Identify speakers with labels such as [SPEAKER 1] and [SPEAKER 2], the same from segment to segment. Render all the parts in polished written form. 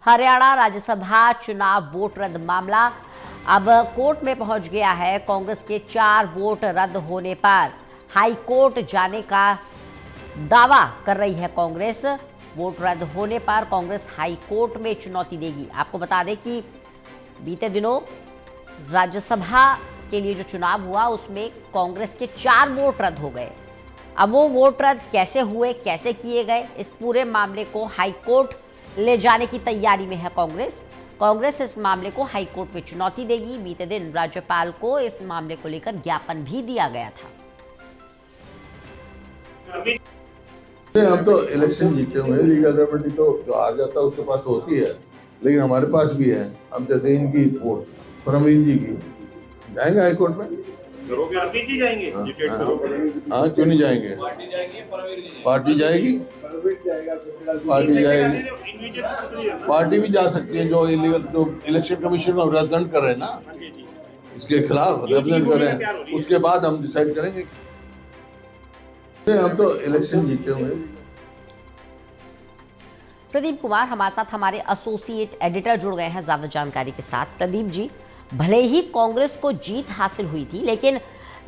[SPEAKER 1] हरियाणा राज्यसभा चुनाव वोट रद्द मामला अब कोर्ट में पहुंच गया है। कांग्रेस के 4 वोट रद्द होने पर हाई कोर्ट जाने का दावा कर रही है कांग्रेस। वोट रद्द होने पर कांग्रेस हाई कोर्ट में चुनौती देगी। आपको बता दें कि बीते दिनों राज्यसभा के लिए जो चुनाव हुआ उसमें कांग्रेस के 4 वोट रद्द हो गए। अब वो वोट रद्द कैसे हुए, कैसे किए गए, इस पूरे मामले को हाई कोर्ट ले जाने की तैयारी में है कांग्रेस। कांग्रेस इस मामले को हाई कोर्ट में चुनौती देगी। बीते दिन राज्यपाल को इस मामले को लेकर ज्ञापन भी दिया गया था।
[SPEAKER 2] हम तो इलेक्शन जीते हुए हैं, लीगल रेमेडी तो जो आ जाता है उसके पास होती है, लेकिन हमारे पास भी है। हम जैसे इनकी वोट प्रवीण जी की जाएंगे हाई कोर्ट में।
[SPEAKER 3] जी जाएंगे।
[SPEAKER 2] हाँ, क्यों नहीं जाएंगे? पार्टी जाएगी, पार्टी भी जा सकती है। जो इलीगल, जो इलेक्शन कमीशन को रिप्रेजेंट कर रहे हैं ना, इसके खिलाफ रिप्रेजेंट कर रहे हैं, उसके बाद हम डिसाइड करेंगे। हम तो इलेक्शन जीते हुए हैं।
[SPEAKER 1] प्रदीप कुमार हमारे साथ, हमारे एसोसिएट एडिटर जुड़ गए हैं ज्यादा जानकारी के साथ। प्रदीप जी, भले ही कांग्रेस को जीत हासिल हुई थी, लेकिन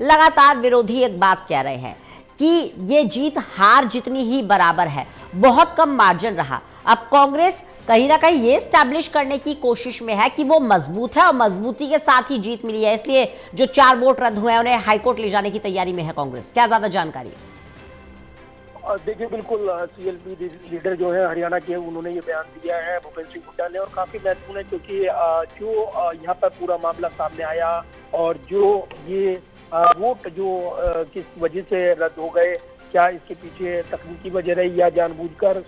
[SPEAKER 1] लगातार विरोधी एक बात कह रहे हैं कि ये जीत हार जितनी ही बराबर है, बहुत कम मार्जिन रहा। अब कांग्रेस कहीं ना कहीं ये स्टैब्लिश करने की कोशिश में है कि वो मजबूत है और मजबूती के साथ ही जीत मिली है, इसलिए जो 4 वोट रद्द हुए हैं उन्हें हाईकोर्ट ले जाने की तैयारी में है कांग्रेस। क्या ज्यादा जानकारी?
[SPEAKER 4] देखिए, बिल्कुल सीएलपी लीडर जो है हरियाणा के, उन्होंने ये बयान दिया है भूपेंद्र सिंह हुड्डा ने, और काफी महत्वपूर्ण है क्योंकि जो यहाँ पर पूरा मामला सामने आया और जो ये वोट जो किस वजह से रद्द हो गए, क्या इसके पीछे तकनीकी वजह रही या जानबूझकर,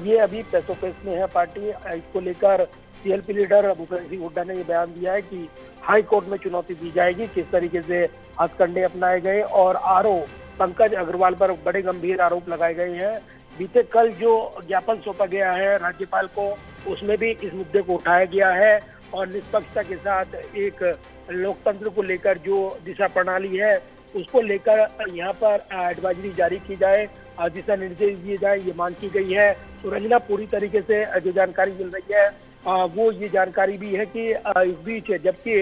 [SPEAKER 4] ये अभी पैसों पेश में है पार्टी। इसको लेकर सीएलपी लीडर भूपेंद्र सिंह हुड्डा ने ये बयान दिया है कि हाई कोर्ट में चुनौती दी जाएगी, किस तरीके से हथकंडे अपनाए गए और आरोप पंकज अग्रवाल पर बड़े गंभीर आरोप लगाए गए हैं। बीते कल जो ज्ञापन सौंपा गया है राज्यपाल को, उसमें भी इस मुद्दे को उठाया गया है और निष्पक्षता के साथ एक लोकतंत्र को लेकर जो दिशा प्रणाली है उसको लेकर यहाँ पर एडवाइजरी जारी की जाए, दिशा निर्देश दिए जाए, ये मांग की गई है। तो रंजना, पूरी तरीके से जो जानकारी मिल रही है वो ये जानकारी भी है कि इस बीच जबकि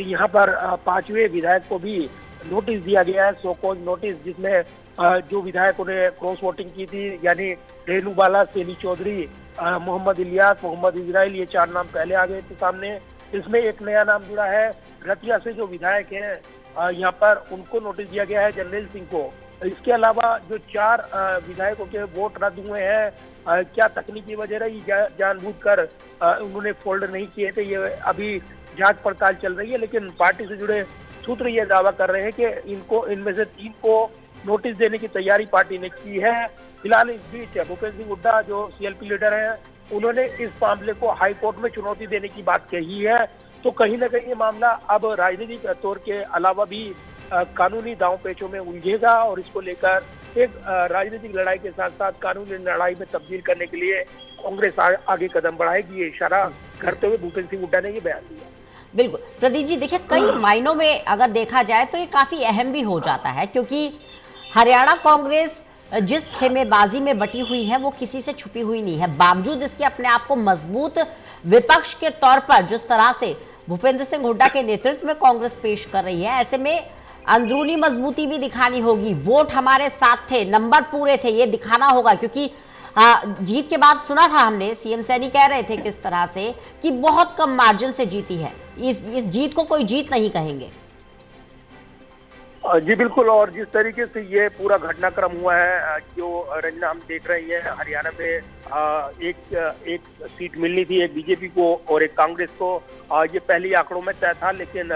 [SPEAKER 4] यहाँ पर 5वें विधायक को भी नोटिस दिया गया है, सो कॉज नोटिस, जिसमें जो विधायकों ने क्रॉस वोटिंग की थी, यानी रेणु बाला, सेली चौधरी, मोहम्मद इलियास, मोहम्मद इजराइल, ये 4 नाम पहले आ गए थे सामने। इसमें एक नया नाम जुड़ा है, रतिया से जो विधायक हैं यहाँ पर, उनको नोटिस दिया गया है, जनरल सिंह को। इसके अलावा जो 4 विधायकों के वोट रद्द हुए हैं, क्या तकनीकी वजह रही, जानबूझकर उन्होंने फोल्ड नहीं किए थे, ये अभी जांच पड़ताल चल रही है। लेकिन पार्टी से जुड़े सूत्र ये दावा कर रहे हैं कि इनमें से 3 को नोटिस देने की तैयारी पार्टी ने की है। फिलहाल इस बीच भूपेंद्र सिंह हुड्डा जो सीएलपी लीडर हैं, उन्होंने इस मामले को हाई कोर्ट में चुनौती देने की बात कही है। तो कहीं ना कहीं ये मामला अब राजनीतिक तौर के अलावा भी कानूनी दांव पेचों में उलझेगा और इसको लेकर एक राजनीतिक लड़ाई के साथ साथ कानूनी लड़ाई में तब्दील करने के लिए कांग्रेस आगे कदम बढ़ाएगी, ये इशारा करते हुए भूपेंद्र सिंह हुड्डा ने ये बयान दिया।
[SPEAKER 1] बिल्कुल प्रदीप जी, देखिए कई मायनों में अगर देखा जाए तो ये काफी अहम भी हो जाता है, क्योंकि हरियाणा कांग्रेस जिस खेमेबाजी में बटी हुई है वो किसी से छुपी हुई नहीं है। बावजूद इसके अपने आप को मजबूत विपक्ष के तौर पर जिस तरह से भूपेंद्र सिंह हुड्डा के नेतृत्व में कांग्रेस पेश कर रही है, ऐसे में अंदरूनी मजबूती भी दिखानी होगी। वोट हमारे साथ थे, नंबर पूरे थे, ये दिखाना होगा, क्योंकि जीत के बाद सुना था हमने, सीएम सैनी कह रहे थे किस तरह से कि बहुत कम मार्जिन से जीती है। इस जीत को कोई जीत नहीं कहेंगे।
[SPEAKER 4] जी बिल्कुल, और जिस तरीके से ये पूरा घटनाक्रम हुआ है, जो रंजना हम देख रही है, हरियाणा में एक सीट मिलनी थी, एक बीजेपी को और एक कांग्रेस को। ये पहली आंकड़ों में तय था, लेकिन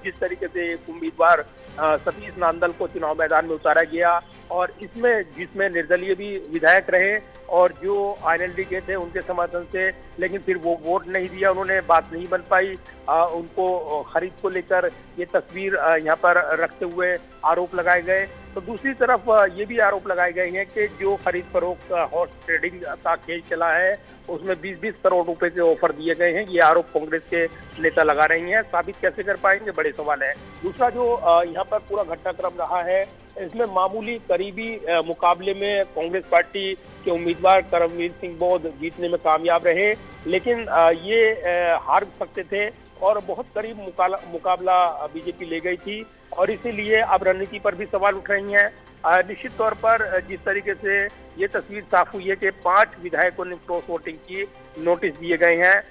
[SPEAKER 4] जिस तरीके से एक उम्मीदवार सतीश नांदल को चुनाव मैदान में उतारा गया और जिसमें निर्दलीय भी विधायक रहे और जो आईएनएलडी के थे उनके समर्थन से, लेकिन फिर वो वोट नहीं दिया, उन्होंने बात नहीं बन पाई। उनको खरीद को लेकर ये तस्वीर यहाँ पर रखते हुए आरोप लगाए गए। तो दूसरी तरफ ये भी आरोप लगाए गए हैं कि जो खरीद फरोख्त हॉर्स ट्रेडिंग का खेल चला है उसमें 20-20 करोड़ रुपए के ऑफर दिए गए हैं। ये आरोप कांग्रेस के नेता लगा रही हैं। साबित कैसे कर पाएंगे, बड़े सवाल है। दूसरा जो यहाँ पर पूरा घटनाक्रम रहा है इसमें मामूली करीबी मुकाबले में कांग्रेस पार्टी के उम्मीदवार करमवीर सिंह बौद्ध जीतने में कामयाब रहे, लेकिन ये हार सकते थे और बहुत करीब मुकाबला बीजेपी ले गई थी और इसीलिए अब रणनीति पर भी सवाल उठ रही हैं। निश्चित तौर पर जिस तरीके से ये तस्वीर साफ हुई है कि 5 विधायकों ने क्रॉस वोटिंग की नोटिस दिए गए हैं,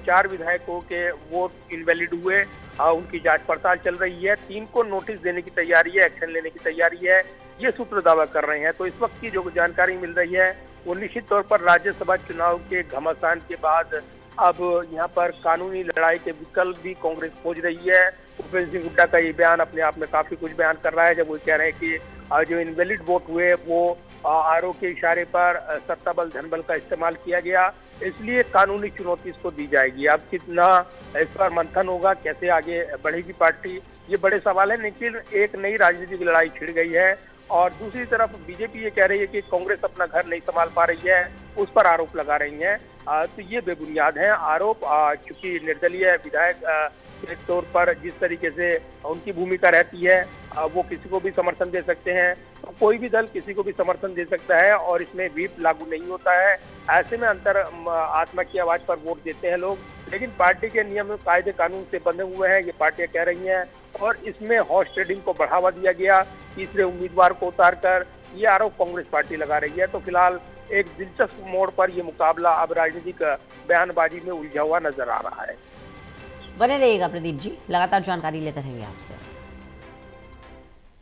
[SPEAKER 4] 4 विधायकों के वोट इनवैलिड हुए, उनकी जांच पड़ताल चल रही है, 3 को नोटिस देने की तैयारी है, एक्शन लेने की तैयारी है, ये सूत्र दावा कर रहे हैं। तो इस वक्त की जो जानकारी मिल रही है वो निश्चित तौर पर राज्यसभा चुनाव के घमासान के बाद अब यहाँ पर कानूनी लड़ाई के विकल्प भी कांग्रेस खोज रही है। भूपेंद्र सिंह हुड्डा का ये बयान अपने आप में काफी कुछ बयान कर रहा है, जब वो कह रहे हैं कि जो इनवैलिड वोट हुए वो आरोप के इशारे पर सत्ता बल धन बल का इस्तेमाल किया गया, इसलिए कानूनी चुनौती इसको दी जाएगी। अब कितना इस पर मंथन होगा, कैसे आगे बढ़ेगी पार्टी, ये बड़े सवाल है। लेकिन एक नई राजनीतिक लड़ाई छिड़ गई है और दूसरी तरफ बीजेपी ये कह रही है कि कांग्रेस अपना घर नहीं संभाल पा रही है, उस पर आरोप लगा रही है। तो ये बेबुनियाद है आरोप, चूंकि निर्दलीय विधायक के तौर पर जिस तरीके से उनकी भूमिका रहती है वो किसी को भी समर्थन दे सकते हैं, तो कोई भी दल किसी को भी समर्थन दे सकता है और इसमें व्हिप लागू नहीं होता है। ऐसे में अंतर आत्मा की आवाज पर वोट देते हैं लोग, लेकिन पार्टी के नियम कायदे कानून से बंधे हुए हैं, ये पार्टियां कह रही हैं। और इसमें हॉर्स ट्रेडिंग को बढ़ावा दिया गया, तीसरे उम्मीदवार को उतारकर, ये आरोप कांग्रेस पार्टी लगा रही है। तो फिलहाल एक दिलचस्प मोड़ पर यह मुकाबला अब राजनीतिक बयानबाजी में उलझा हुआ नजर आ रहा है।
[SPEAKER 1] बने रहिएगा प्रदीप जी, लगातार जानकारी लेते रहेंगे आपसे।